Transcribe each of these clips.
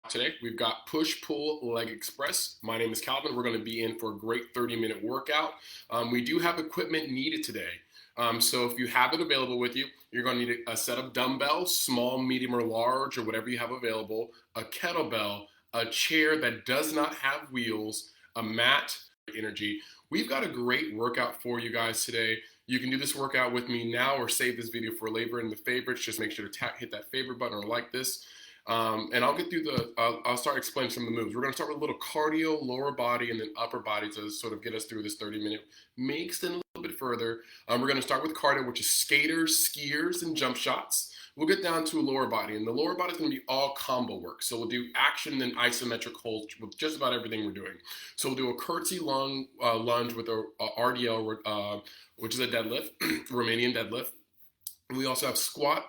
Today we've got push pull leg express. My name is Calvin. We're going to be in for a great 30-minute workout. We do have equipment needed today. So if you have it available with you, you're going to need a set of dumbbells, small, medium, or large, or whatever you have available, a kettlebell, a chair that does not have wheels, a mat, energy. We've got a great workout for you guys today. You can do this workout with me now or save this video for later in the favorites. Just make sure to hit that favorite button or like this. And I'll get through I'll start explaining some of the moves. We're going to start with a little cardio, lower body, and then upper body to sort of get us through this 30-minute. May extend a little bit further. We're going to start with cardio, which is skaters, skiers, and jump shots. We'll get down to a lower body, and the lower body is going to be all combo work. So we'll do action and isometric holds with just about everything we're doing. So we'll do a Curtsey lunge with a RDL, which is a deadlift, Romanian deadlift. And we also have squat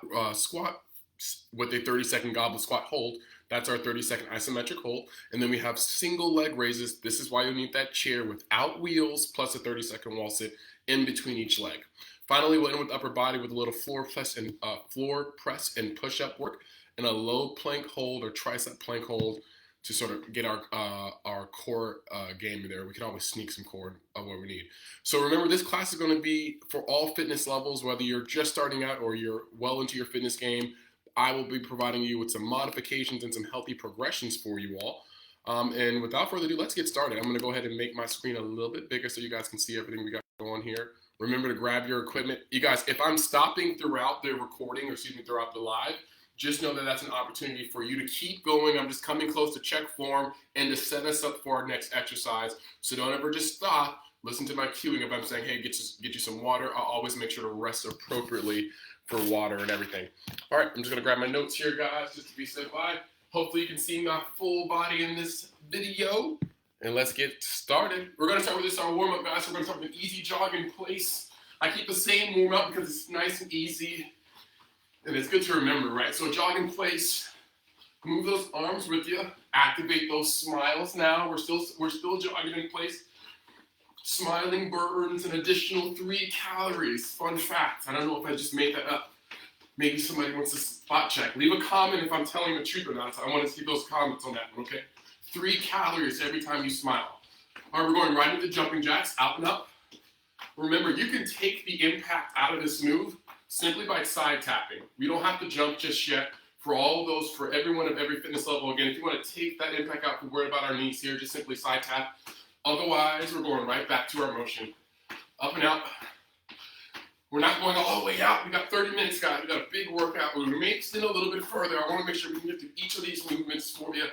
with a 30-second goblet squat hold. That's our 30-second isometric hold. And then we have single leg raises. This is why you need that chair without wheels plus a 30-second wall sit in between each leg. Finally, we'll end with upper body with a little floor press and push-up work and a low plank hold or tricep plank hold to sort of get our core game there. We can always sneak some core of what we need. So remember, this class is going to be for all fitness levels, whether you're just starting out or you're well into your fitness game. I will be providing you with some modifications and some healthy progressions for you all. And without further ado, let's get started. I'm going to go ahead and make my screen a little bit bigger so you guys can see everything we got going here. Remember to grab your equipment. You guys, if I'm stopping throughout the recording, or excuse me, throughout the live, just know that that's an opportunity for you to keep going. I'm just coming close to check form and to set us up for our next exercise. So don't ever just stop. Listen to my cueing. If I'm saying, hey, get you some water, I'll always make sure to rest appropriately for water and everything. All right, I'm just gonna grab my notes here, guys, just to be said by. Hopefully you can see my full body in this video. And let's get started. We're gonna start with this, our warm-up, guys. We're gonna start with an easy jog in place. I keep the same warm-up because it's nice and easy. And it's good to remember, right? So jog in place, move those arms with you, activate those smiles now. We're still jogging in place. Smiling burns an additional 3 calories. Fun fact. I don't know if I just made that up. Maybe somebody wants to spot check. Leave a comment if I'm telling the truth or not. So I want to see those comments on that one, okay? 3 calories every time you smile. All right, we're going right into jumping jacks, out and up. Remember, you can take the impact out of this move simply by side tapping. We don't have to jump just yet. For all of those, for everyone of every fitness level, again, if you want to take that impact out, we're worried about our knees here, just simply side tap. Otherwise, we're going right back to our motion. Up and out. We're not going all the way out. We got 30 minutes, guys. We got a big workout. We may extend a little bit further. I want to make sure we can get through each of these movements for you.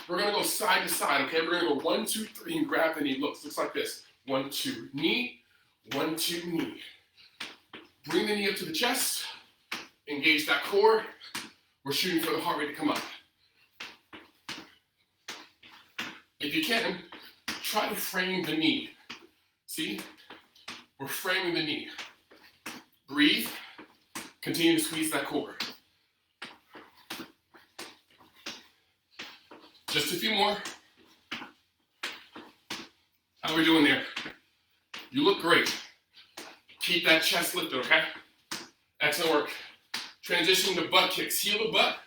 We're going to go side to side, okay? We're going to go 1, 2, 3, and grab the knee. Looks like this. 1, 2, knee. 1, 2, knee. Bring the knee up to the chest. Engage that core. We're shooting for the heart rate to come up. If you can, try to frame the knee. See? We're framing the knee. Breathe. Continue to squeeze that core. Just a few more. How are we doing there? You look great. Keep that chest lifted, okay? Excellent work. Transitioning to butt kicks. Heel to butt.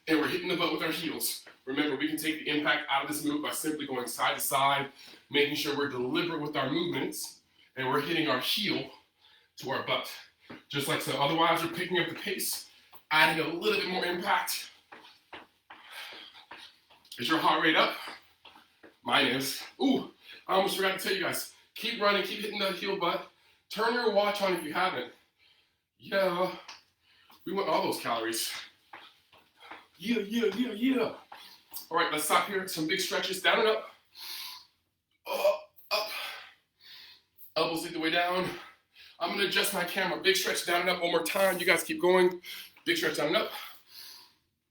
And we're hitting the butt with our heels. Remember, we can take the impact out of this move by simply going side to side, making sure we're deliberate with our movements, and we're hitting our heel to our butt. Just like so. Otherwise, we're picking up the pace, adding a little bit more impact. Is your heart rate up? Mine is. Ooh, I almost forgot to tell you guys. Keep running, keep hitting the heel butt. Turn your watch on if you haven't. Yeah, we want all those calories. Yeah. All right, let's stop here. Some big stretches, down and up. Up. Elbows lead the way down. I'm gonna adjust my camera. Big stretch, down and up one more time. You guys keep going. Big stretch, down and up.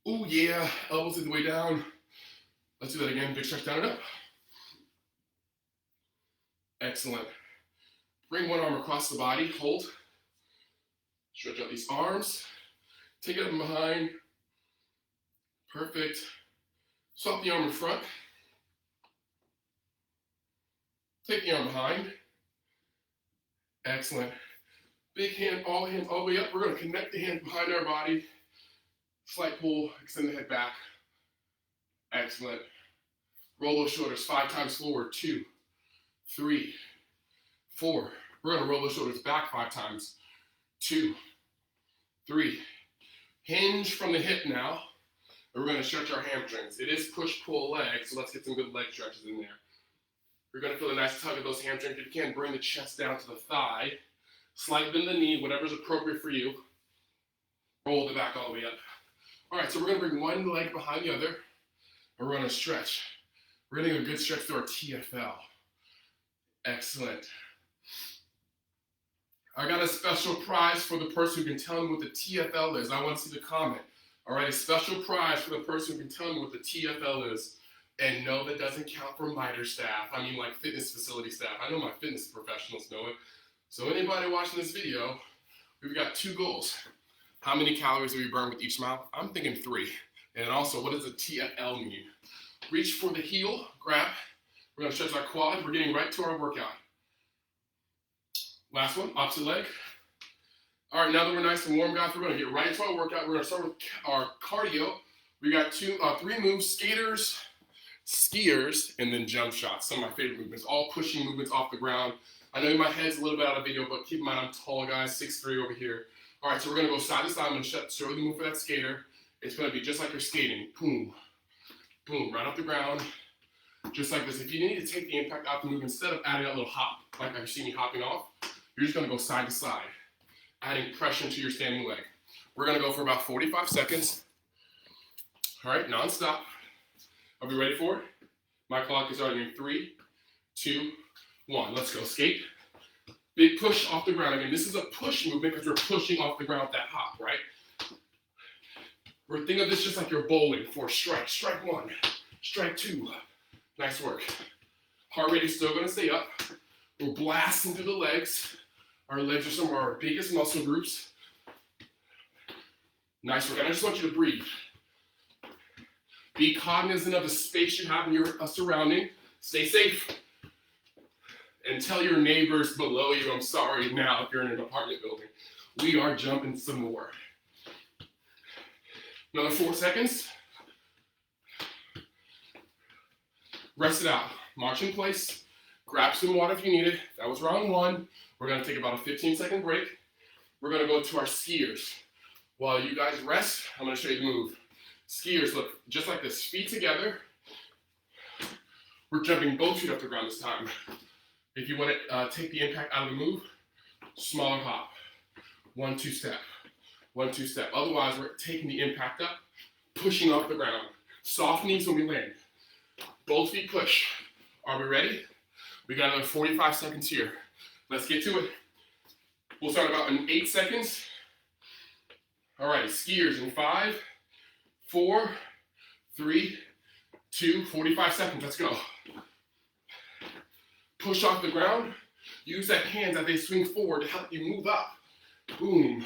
Ooh, yeah. Elbows lead the way down. Let's do that again. Big stretch, down and up. Excellent. Bring one arm across the body. Hold. Stretch out these arms. Take it up and behind. Perfect. Swap the arm in front. Take the arm behind. Excellent. Big hand all the way up. We're going to connect the hands behind our body. Slight pull, extend the head back. Excellent. Roll those shoulders 5 times forward. 2, 3, 4. We're gonna roll those shoulders back 5 times. 2, 3. Hinge from the hip now. And we're gonna stretch our hamstrings. It is push-pull leg, so let's get some good leg stretches in there. You're gonna feel a nice tug of those hamstrings. If you can, bring the chest down to the thigh. Slight bend the knee, whatever's appropriate for you. Roll the back all the way up. All right, so we're gonna bring one leg behind the other, and we're gonna stretch. We're gonna give a good stretch to our TFL. Excellent. I got a special prize for the person who can tell me what the TFL is. I want to see the comment. All right, a special prize for the person who can tell me what the TFL is. And no, that doesn't count for MITRE staff. I mean, like fitness facility staff. I know my fitness professionals know it. So anybody watching this video, we've got 2 goals. How many calories do we burn with each mile? I'm thinking 3. And also, what does the TFL mean? Reach for the heel, grab. We're gonna stretch our quad. We're getting right to our workout. Last one, opposite leg. All right, now that we're nice and warm, guys, we're gonna get right into our workout. We're gonna start with our cardio. We got 3 moves: skaters, skiers, and then jump shots. Some of my favorite movements, all pushing movements off the ground. I know my head's a little bit out of video, but keep in mind I'm tall, guys, 6'3" over here. All right, so we're gonna go side to side. I'm gonna show you the move for that skater. It's gonna be just like you're skating. Boom, boom, right off the ground, just like this. If you need to take the impact out the move, instead of adding that little hop, like you see me hopping off, you're just gonna go side to side, adding pressure to your standing leg. We're gonna go for about 45 seconds. All right, non-stop. Are we ready for it? My clock is starting in 3, 2, 1. Let's go. Skate. Big push off the ground. Again, this is a push movement because we're pushing off the ground with that hop, right? We're thinking of this just like you're bowling for strike. Strike 1, strike 2. Nice work. Heart rate is still gonna stay up. We're blasting through the legs. Our legs are some of our biggest muscle groups. Nice work. And I just want you to breathe. Be cognizant of the space you have in your surrounding. Stay safe. And tell your neighbors below you, I'm sorry now if you're in an apartment building. We are jumping some more. Another 4 seconds. Rest it out. March in place. Grab some water if you need it. That was round 1. We're gonna take about a 15-second break. We're gonna go to our skiers. While you guys rest, I'm gonna show you the move. Skiers, look, just like this, feet together. We're jumping both feet off the ground this time. If you want to take the impact out of the move, smaller hop. 1, 2 step. 1, 2 step. Otherwise, we're taking the impact up, pushing off the ground. Soft knees when we land. Both feet push. Are we ready? We got another 45 seconds here. Let's get to it. We'll start about in 8 seconds. All right, skiers in 5, 4, 3, 2, 45 seconds. Let's go. Push off the ground. Use that hands as they swing forward to help you move up. Boom.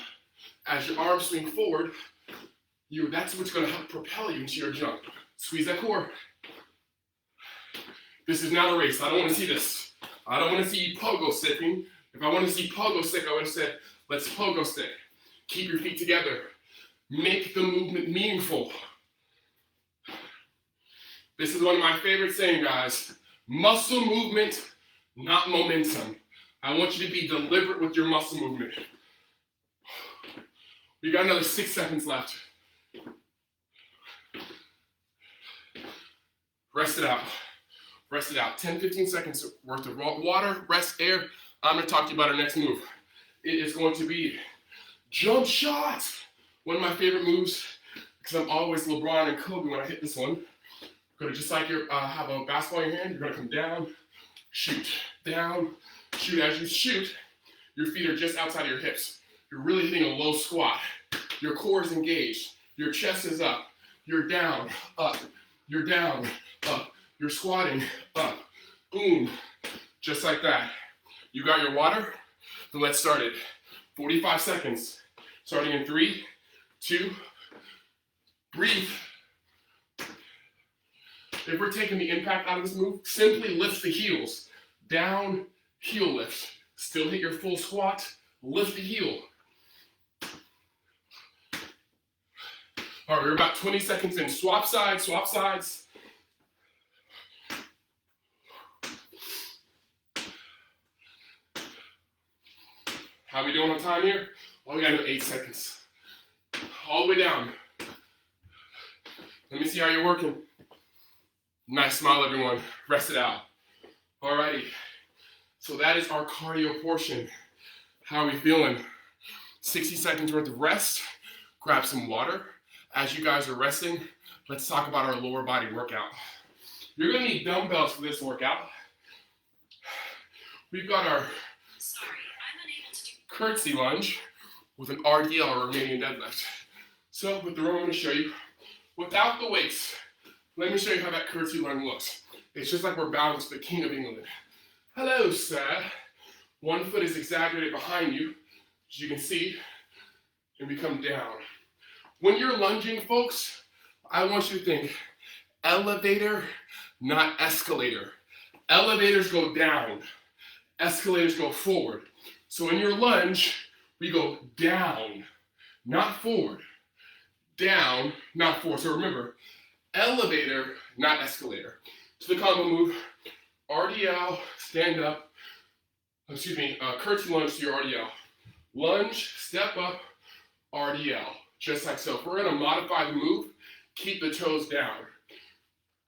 As your arms swing forward, that's what's going to help propel you into your jump. Squeeze that core. This is not a race. I don't want to see this. I don't want to see you pogo sticking. If I want to see pogo stick, I would have said, let's pogo stick. Keep your feet together. Make the movement meaningful. This is one of my favorite saying, guys. Muscle movement, not momentum. I want you to be deliberate with your muscle movement. We got another 6 seconds left. Rest it out. Rest it out. 10, 15 seconds worth of water, rest, air. I'm going to talk to you about our next move. It is going to be jump shot. One of my favorite moves, because I'm always LeBron and Kobe when I hit this one. Going to just like you have a basketball in your hand, you're going to come down, shoot, down, shoot. As you shoot, your feet are just outside of your hips. You're really hitting a low squat. Your core is engaged. Your chest is up. You're down, up. You're down, up. You're squatting, up. Boom. Just like that. You got your water? Then let's start it. 45 seconds. Starting in 3, 2, breathe. If we're taking the impact out of this move, simply lift the heels. Down, heel lift. Still hit your full squat, lift the heel. All right, we're about 20 seconds in. Swap sides, swap sides. How we doing on time here? Oh, we gotta go 8 seconds. All the way down. Let me see how you're working. Nice smile, everyone. Rest it out. Alrighty. So that is our cardio portion. How are we feeling? 60 seconds worth of rest. Grab some water. As you guys are resting, let's talk about our lower body workout. You're gonna need dumbbells for this workout. We've got our Curtsey lunge with an RDL or Romanian deadlift. So with the row I'm gonna show you, without the weights, let me show you how that Curtsey lunge looks. It's just like we're bowing to the King of England. Hello, sir. One foot is exaggerated behind you, as you can see, and we come down. When you're lunging, folks, I want you to think elevator, not escalator. Elevators go down, escalators go forward. So in your lunge, we go down, not forward. Down, not forward. So remember, elevator, not escalator. So the combo move, RDL, stand up, Curtsey lunge to your RDL. Lunge, step up, RDL, just like so. If we're gonna modify the move, keep the toes down.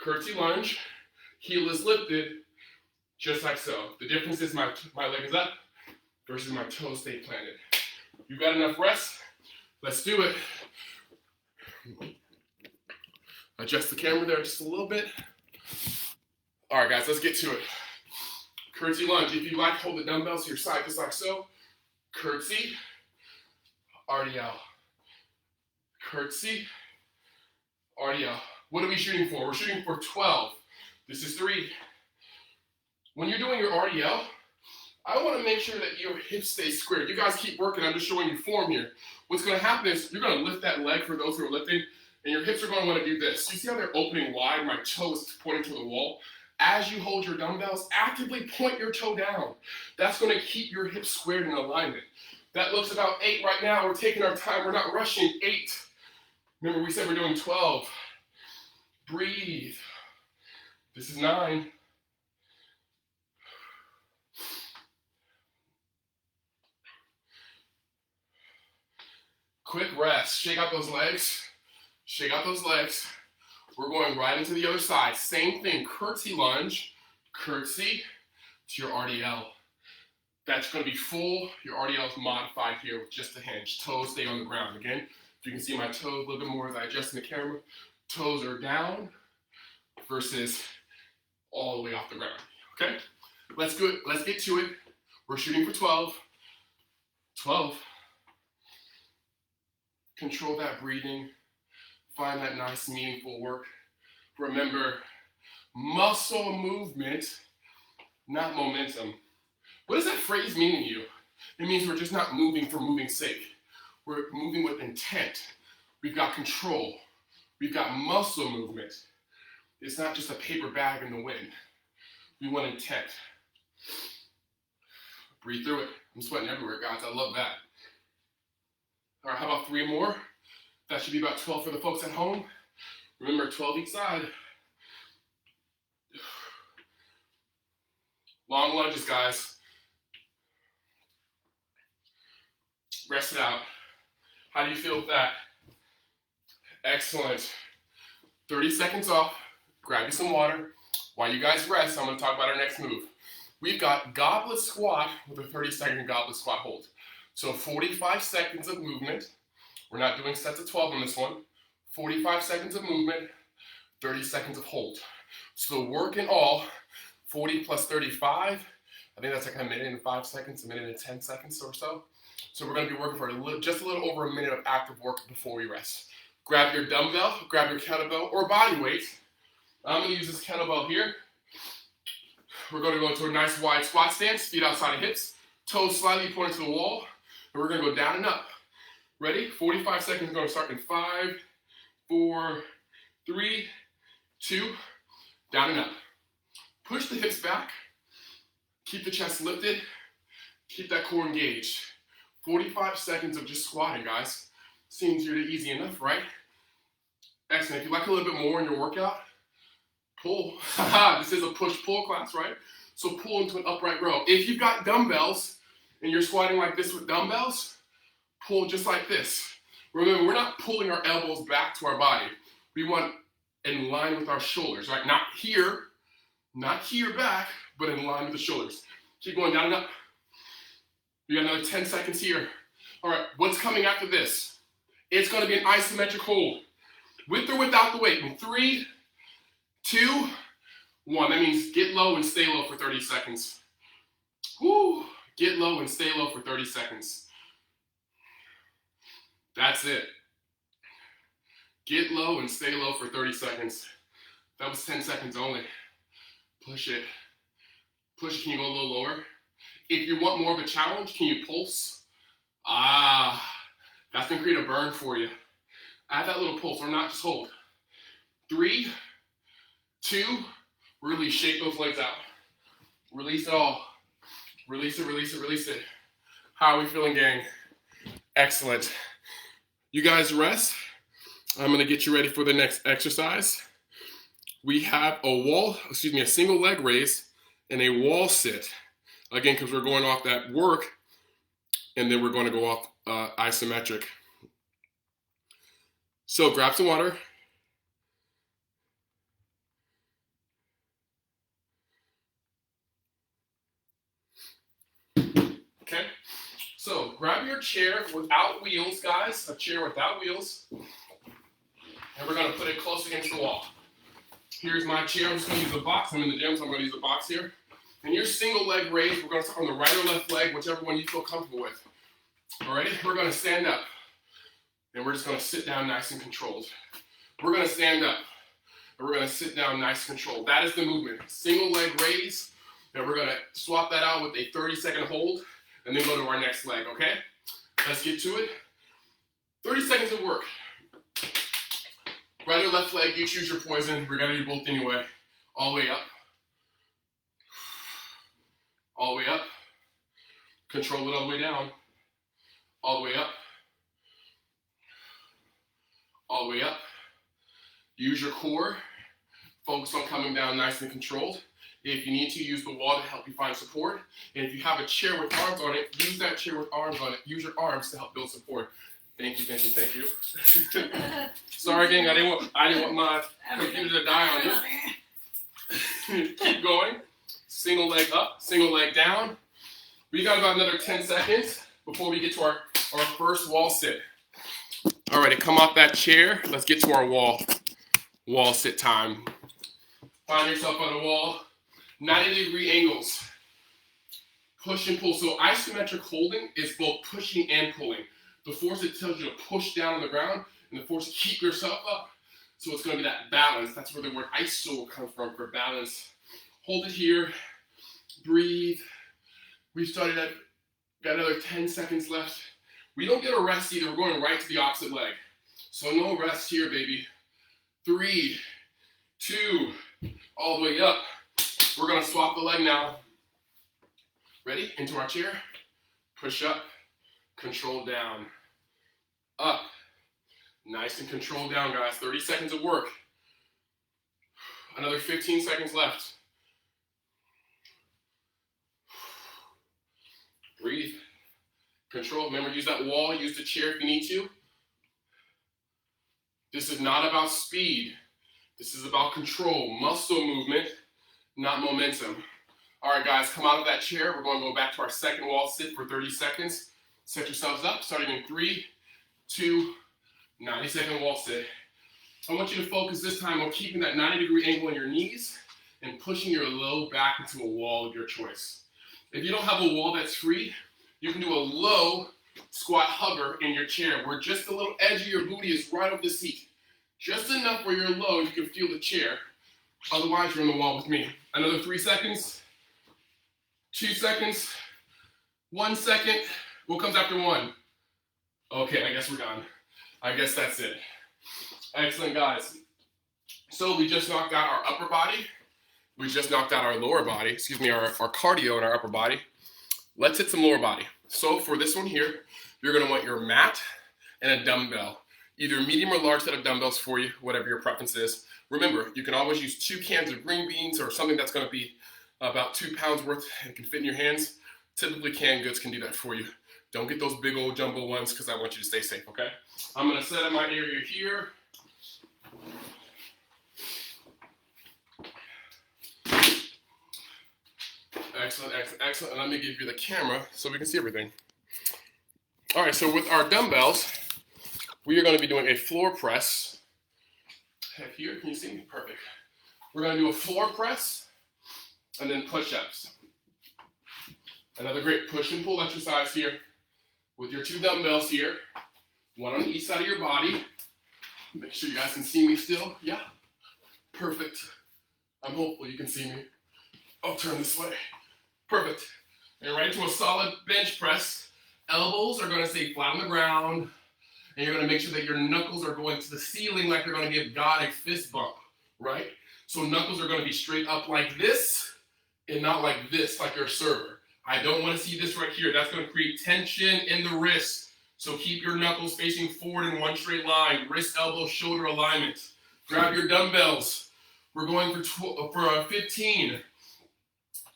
Curtsey lunge, heel is lifted, just like so. The difference is my leg is up versus my toes stay planted. You got enough rest? Let's do it. Adjust the camera there just a little bit. All right, guys, let's get to it. Curtsey lunge. If you like, hold the dumbbells to your side just like so. Curtsey, RDL. Curtsey, RDL. What are we shooting for? We're shooting for 12. This is 3. When you're doing your RDL, I want to make sure that your hips stay square. You guys keep working. I'm just showing you form here. What's going to happen is you're going to lift that leg for those who are lifting, and your hips are going to want to do this. You see how they're opening wide? My toe is pointing to the wall. As you hold your dumbbells, actively point your toe down. That's going to keep your hips squared in alignment. That looks about 8 right now. We're taking our time. We're not rushing. 8. Remember, we said we're doing 12. Breathe. This is 9. Quick rest. Shake out those legs. Shake out those legs. We're going right into the other side. Same thing. Curtsey lunge. Curtsey to your RDL. That's going to be full. Your RDL is modified here with just a hinge. Toes stay on the ground. Again, if you can see my toes a little bit more as I adjust in the camera. Toes are down versus all the way off the ground. Okay? Let's do it. Let's get to it. We're shooting for 12. 12. Control that breathing. Find that nice, meaningful work. Remember, muscle movement, not momentum. What does that phrase mean to you? It means we're just not moving for moving's sake. We're moving with intent. We've got control. We've got muscle movement. It's not just a paper bag in the wind. We want intent. Breathe through it. I'm sweating everywhere, guys. I love that. All right, how about 3 more? That should be about 12 for the folks at home. Remember, 12 each side. Long lunges, guys. Rest it out. How do you feel with that? Excellent. 30 seconds off. Grab you some water. While you guys rest, I'm going to talk about our next move. We've got goblet squat with a 30-second goblet squat hold. So 45 seconds of movement. We're not doing sets of 12 on this one. 45 seconds of movement, 30 seconds of hold. So the work in all, 40 plus 35, I think that's like a minute and 5 seconds, a minute and 10 seconds or so. So we're going to be working for just a little over a minute of active work before we rest. Grab your dumbbell, grab your kettlebell or body weight. I'm going to use this kettlebell here. We're going to go into a nice wide squat stance, feet outside of hips, toes slightly pointing to the wall, and we're going to go down and up. Ready? 45 seconds is going to start in 5, 4, 3, 2, down and up. Push the hips back. Keep the chest lifted. Keep that core engaged. 45 seconds of just squatting, guys. Seems really easy enough, right? Excellent. If you like a little bit more in your workout, pull. This is a push-pull class, right? So pull into an upright row. If you've got dumbbells and you're squatting like this with dumbbells, pull just like this. Remember, we're not pulling our elbows back to our body. We want in line with our shoulders, right? Not here back, but in line with the shoulders. Keep going down and up. We got another 10 seconds here. All right, what's coming after this? It's gonna be an isometric hold. With or without the weight. In 3, 2, 1. That means get low and stay low for 30 seconds. Woo! Get low and stay low for 30 seconds. That's it. Get low and stay low for 30 seconds. That was 10 seconds only. Push it. Push it. Can you go a little lower? If you want more of a challenge, can you pulse? That's gonna create a burn for you. Add that little pulse or not, just hold. 3, 2, release, shake those legs out. Release it all. Release it, release it, release it. How are we feeling, gang? Excellent. You guys rest. I'm gonna get you ready for the next exercise. We have a single leg raise and a wall sit. Again, because we're going off that work, and then we're going to go off isometric. So grab some water. Okay, so grab your chair without wheels, guys, a chair without wheels, and we're gonna put it close against the wall. Here's my chair. I'm just gonna use a box. I'm in the gym, so I'm gonna use a box here. And your single leg raise, we're gonna start on the right or left leg, whichever one you feel comfortable with. Alrighty, we're gonna stand up. And we're just gonna sit down nice and controlled. We're gonna stand up. And we're gonna sit down nice and controlled. That is the movement. Single leg raise. And we're gonna swap that out with a 30-second hold, and then go to our next leg, okay? Let's get to it. 30 seconds of work. Right or left leg, you choose your poison. We're gonna do both anyway. All the way up. All the way up. Control it all the way down. All the way up. All the way up. Use your core. Focus on coming down nice and controlled. If you need to, use the wall to help you find support. And if you have a chair with arms on it, use that chair with arms on it. Use your arms to help build support. Thank you, thank you, thank you. Sorry, gang, I didn't want my computer to die on you. Keep going. Single leg up, single leg down. We got about another 10 seconds before we get to our first wall sit. All right, come off that chair. Let's get to our wall sit time. Find yourself on a wall. 90-degree angles. Push and pull. So isometric holding is both pushing and pulling. The force, it tells you to push down on the ground, and the force to keep yourself up. So it's going to be that balance. That's where the word iso comes from, for balance. Hold it here. Breathe. We've started at, got another 10 seconds left. We don't get a rest either. We're going right to the opposite leg. So no rest here, baby. 3, 2, all the way up. We're going to swap the leg now. Ready? Into our chair. Push up. Control down. Up. Nice and controlled down, guys. 30 seconds of work. Another 15 seconds left. Breathe. Control. Remember, use that wall. Use the chair if you need to. This is not about speed. This is about control. Muscle movement, not momentum. All right, guys, come out of that chair. We're going to go back to our second wall sit for 30 seconds. Set yourselves up, starting in 3, 2, 90-second wall sit. I want you to focus this time on keeping that 90-degree angle in your knees and pushing your low back into a wall of your choice. If you don't have a wall that's free, you can do a low squat hover in your chair where just the little edge of your booty is right over the seat. Just enough where you're low and you can feel the chair. Otherwise, you're on the wall with me. Another 3 seconds, 2 seconds, 1 second. What comes after 1? Okay, I guess we're done. I guess that's it. Excellent, guys. So we just knocked out our upper body. We just knocked out our lower body, our cardio in our upper body. Let's hit some lower body. So for this one here, you're gonna want your mat and a dumbbell. either a medium or large set of dumbbells for you, whatever your preference is. Remember, you can always use 2 cans of green beans or something that's going to be about 2 pounds worth and can fit in your hands. Typically, canned goods can do that for you. Don't get those big old jumbo ones because I want you to stay safe, okay? I'm going to set up my area here. Excellent, excellent, excellent. And let me give you the camera so we can see everything. All right, so with our dumbbells, we are going to be doing a floor press. Heck here, can you see me? Perfect. We're going to do a floor press and then push-ups. Another great push and pull exercise here with your 2 dumbbells here, 1 on each side of your body. Make sure you guys can see me still. Yeah, perfect. I'm hopeful you can see me. I'll turn this way. Perfect. And right into a solid bench press. Elbows are going to stay flat on the ground, and you're going to make sure that your knuckles are going to the ceiling like they're going to give God a fist bump, right? So knuckles are going to be straight up like this and not like this, like your server. I don't want to see this right here. That's going to create tension in the wrist. So keep your knuckles facing forward in one straight line. Wrist, elbow, shoulder alignment. Grab your dumbbells. We're going for 15.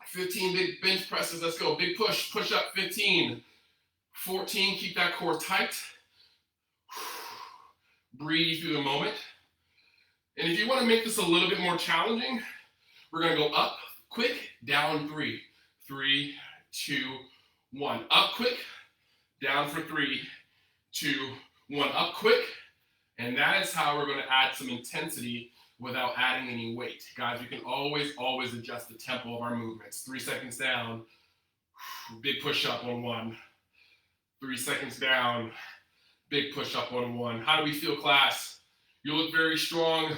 15 big bench presses. Let's go. Big push. Push up 15. 14. Keep that core tight. Breathe through the moment. And if you want to make this a little bit more challenging, we're going to go up quick, down 3. 3, 2, 1. Up quick, down for 3, 2, 1. Up quick. And that is how we're going to add some intensity without adding any weight. Guys, we can always adjust the tempo of our movements. 3 seconds down, big push up on 1. 3 seconds down, big push up on 1. How do we feel, class? You look very strong.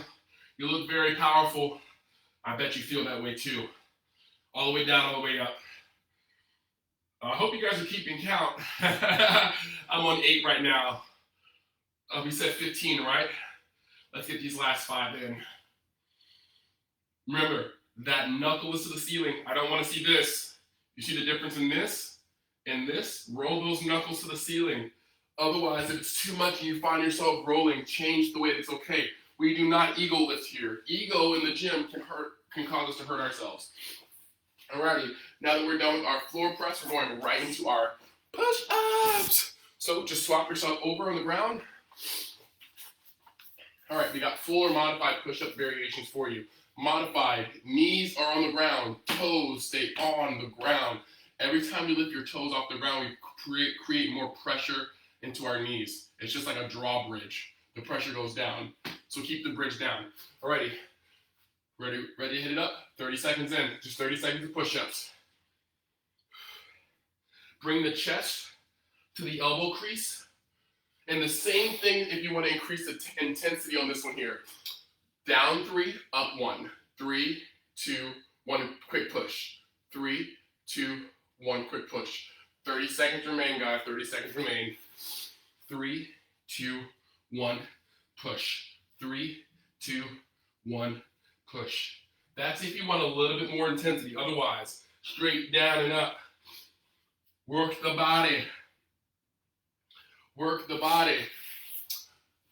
You look very powerful. I bet you feel that way too. All the way down, all the way up. I hope you guys are keeping count. I'm on 8 right now. We said 15, right? Let's get these last 5 in. Remember, that knuckle is to the ceiling. I don't want to see this. You see the difference in this and this? Roll those knuckles to the ceiling. Otherwise, if it's too much and you find yourself rolling, change the way it's okay. We do not ego lift here. Ego in the gym can cause us to hurt ourselves. Alrighty, now that we're done with our floor press, we're going right into our push-ups. So just swap yourself over on the ground. All right, we got full or modified push-up variations for you. Modified, knees are on the ground, toes stay on the ground. Every time you lift your toes off the ground, we create more pressure into our knees. It's just like a drawbridge. The pressure goes down, so keep the bridge down. Alrighty, ready to hit it up? 30 seconds in, just 30 seconds of push-ups. Bring the chest to the elbow crease. And the same thing if you want to increase the intensity on this one here. Down 3, up 1. 3, 2, 1, quick push. 3, 2, 1, quick push. 30 seconds remain, guys. 30 seconds remain. 3, 2, 1, push. 3, 2, 1, push. That's if you want a little bit more intensity. Otherwise, straight down and up. Work the body. Work the body.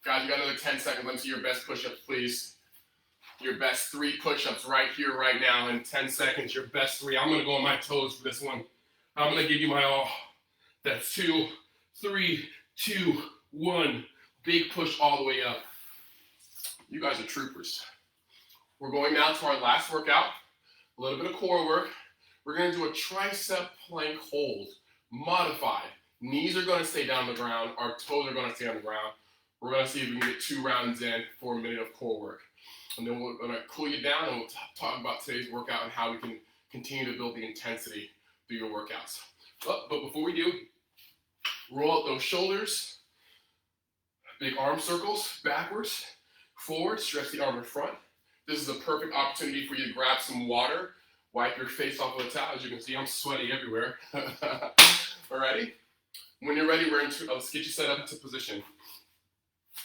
Guys, you got another 10 seconds. Let me see your best push-ups, please. Your best 3 push-ups right here, right now. In 10 seconds, your best 3. I'm going to go on my toes for this one. I'm going to give you my all. That's 2, 3, 2, 1. Big push all the way up. You guys are troopers. We're going now to our last workout. A little bit of core work. We're going to do a tricep plank hold. Modified. Knees are going to stay down the ground. Our toes are going to stay on the ground. We're going to see if we can get 2 rounds in for a minute of core work. And then we're going to cool you down and we'll talk about today's workout and how we can continue to build the intensity through your workouts. But before we do, roll out those shoulders. Big arm circles backwards, forward, stretch the arm in front. This is a perfect opportunity for you to grab some water, wipe your face off with a towel. As you can see, I'm sweaty everywhere. Alrighty? When you're ready, let's get you set up into position.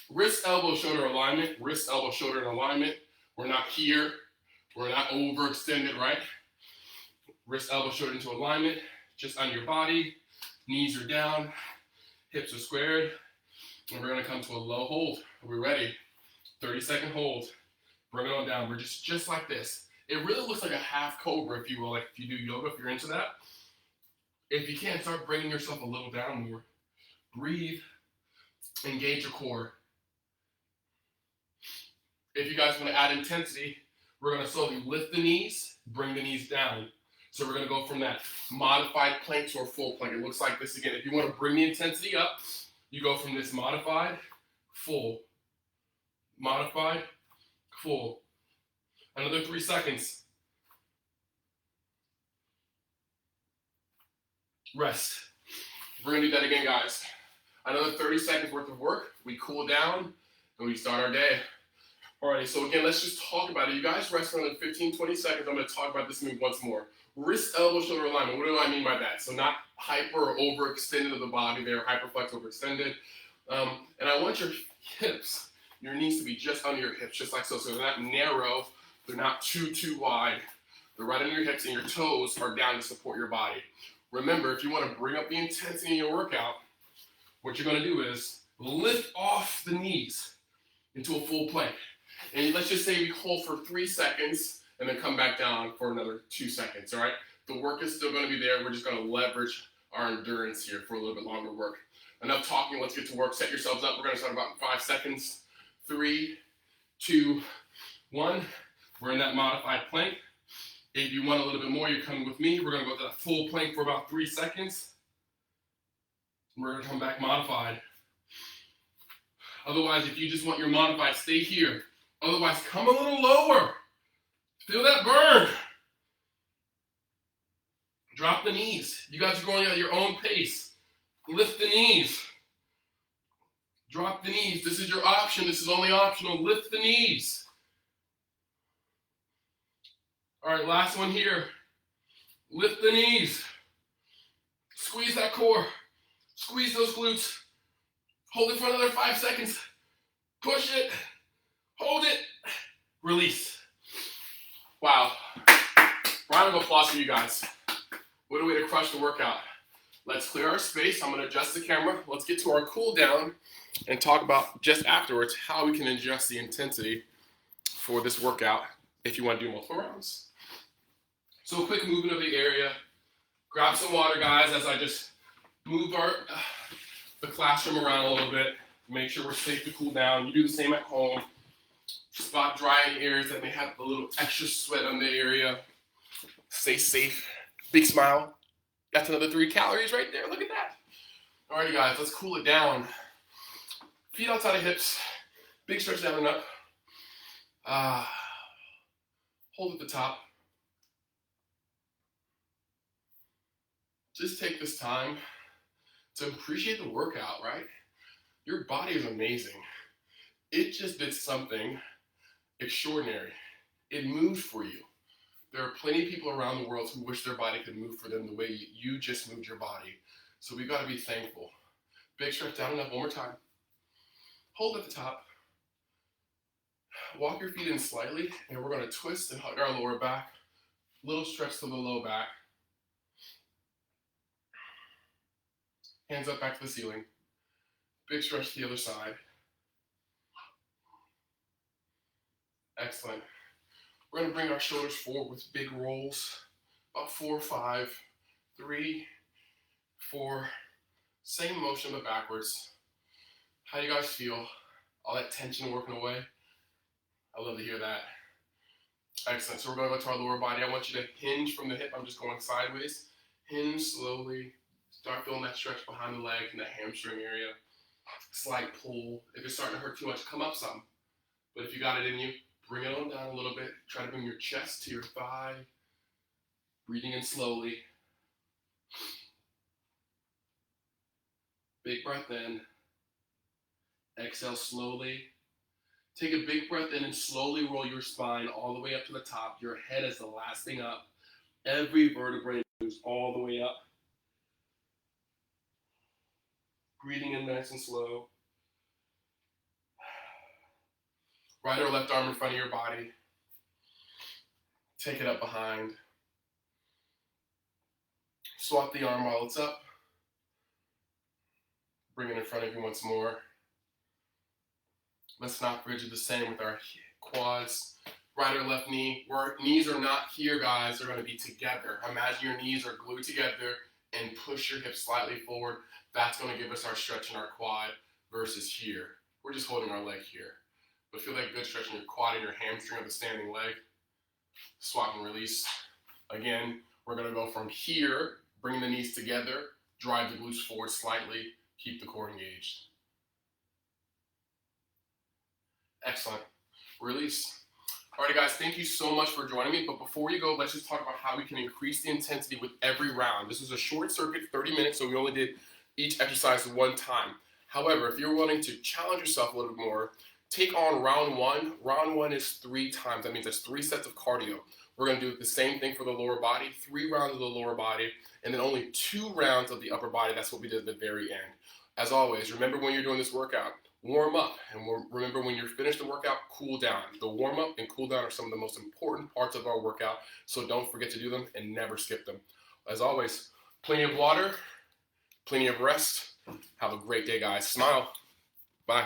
Wrist, elbow, shoulder alignment. Wrist, elbow, shoulder in alignment. We're not here. We're not overextended, right? Wrist, elbow, shoulder into alignment. Just on your body. Knees are down. Hips are squared. And we're gonna come to a low hold. Are we ready? 30-second hold. Bring it on down. We're just like this. It really looks like a half cobra, if you will, like if you do yoga, if you're into that. If you can't, start bringing yourself a little down more. Breathe, engage your core. If you guys want to add intensity, we're going to slowly lift the knees, bring the knees down. So we're going to go from that modified plank to a full plank. It looks like this again. If you want to bring the intensity up, you go from this modified, full, modified, full. Another 3 seconds. Rest. We're going to do that again, guys. Another 30 seconds worth of work. We cool down, and we start our day. Alrighty, so again, let's just talk about it. You guys rest for another 15, 20 seconds. I'm going to talk about this move once more. Wrist, elbow, shoulder alignment. What do I mean by that? So not hyper or overextended of the body there, hyperflex, overextended. And I want your hips, your knees to be just under your hips, just like so. So they're not narrow, they're not too wide. They're right under your hips, and your toes are down to support your body. Remember, if you want to bring up the intensity in your workout, what you're going to do is lift off the knees into a full plank. And let's just say we hold for 3 seconds and then come back down for another 2 seconds, all right? The work is still going to be there. We're just going to leverage our endurance here for a little bit longer work. Enough talking. Let's get to work. Set yourselves up. We're going to start about 5 seconds. 3, 2, 1. We're in that modified plank. If you want a little bit more, you're coming with me. We're going to go to that full plank for about 3 seconds. We're going to come back modified. Otherwise, if you just want your modified, stay here. Otherwise, come a little lower. Feel that burn. Drop the knees. You guys are going at your own pace. Lift the knees. Drop the knees. This is your option. This is only optional. Lift the knees. All right, last one here. Lift the knees. Squeeze that core. Squeeze those glutes. Hold it for another 5 seconds. Push it. Hold it. Release. Wow. Round of applause for you guys. What a way to crush the workout. Let's clear our space. I'm going to adjust the camera. Let's get to our cool down and talk about just afterwards how we can adjust the intensity for this workout if you want to do multiple rounds. So a quick movement of the area. Grab some water, guys, as I just move the classroom around a little bit. Make sure we're safe to cool down. You do the same at home. Spot drying areas that may have a little extra sweat on the area. Stay safe. Big smile. That's another 3 calories right there. Look at that. Alrighty, guys, let's cool it down. Feet outside of hips. Big stretch down and up. Hold at the top. Just take this time to appreciate the workout, right? Your body is amazing. It just did something extraordinary. It moved for you. There are plenty of people around the world who wish their body could move for them the way you just moved your body. So we've got to be thankful. Big stretch down and up one more time. Hold at the top. Walk your feet in slightly, and we're going to twist and hug our lower back. Little stretch to the low back. Hands up back to the ceiling. Big stretch to the other side. Excellent. We're going to bring our shoulders forward with big rolls. About 4, 5, 3, 4. Same motion but backwards. How do you guys feel? All that tension working away? I love to hear that. Excellent. So we're going to go to our lower body. I want you to hinge from the hip. I'm just going sideways. Hinge slowly. Start feeling that stretch behind the leg and that hamstring area. Slight pull. If it's starting to hurt too much, come up some. But if you got it in you, bring it on down a little bit. Try to bring your chest to your thigh. Breathing in slowly. Big breath in. Exhale slowly. Take a big breath in and slowly roll your spine all the way up to the top. Your head is the last thing up. Every vertebrae moves all the way up. Breathing in nice and slow. Right or left arm in front of your body. Take it up behind. Swap the arm while it's up. Bring it in front of you once more. Let's not forget to do the same with our quads. Right or left knee. Our knees are not here, guys. They're going to be together. Imagine your knees are glued together and push your hips slightly forward. That's going to give us our stretch in our quad versus here. We're just holding our leg here. But feel that good stretch in your quad and your hamstring of the standing leg. Swap and release. Again, we're going to go from here, bring the knees together, drive the glutes forward slightly, keep the core engaged. Excellent. Release. All right, guys, thank you so much for joining me. But before you go, let's just talk about how we can increase the intensity with every round. This was a short circuit, 30 minutes, so we only did each exercise one time. However, if you're willing to challenge yourself a little bit more, take on round one. Round one is 3 times. That means that's 3 sets of cardio. We're going to do the same thing for the lower body, 3 rounds of the lower body, and then only 2 rounds of the upper body. That's what we did at the very end. As always, remember when you're doing this workout, warm up, and remember when you're finished the workout, cool down. The warm up and cool down are some of the most important parts of our workout, so don't forget to do them and never skip them. As always, plenty of water, plenty of rest. Have a great day, guys. Smile. Bye.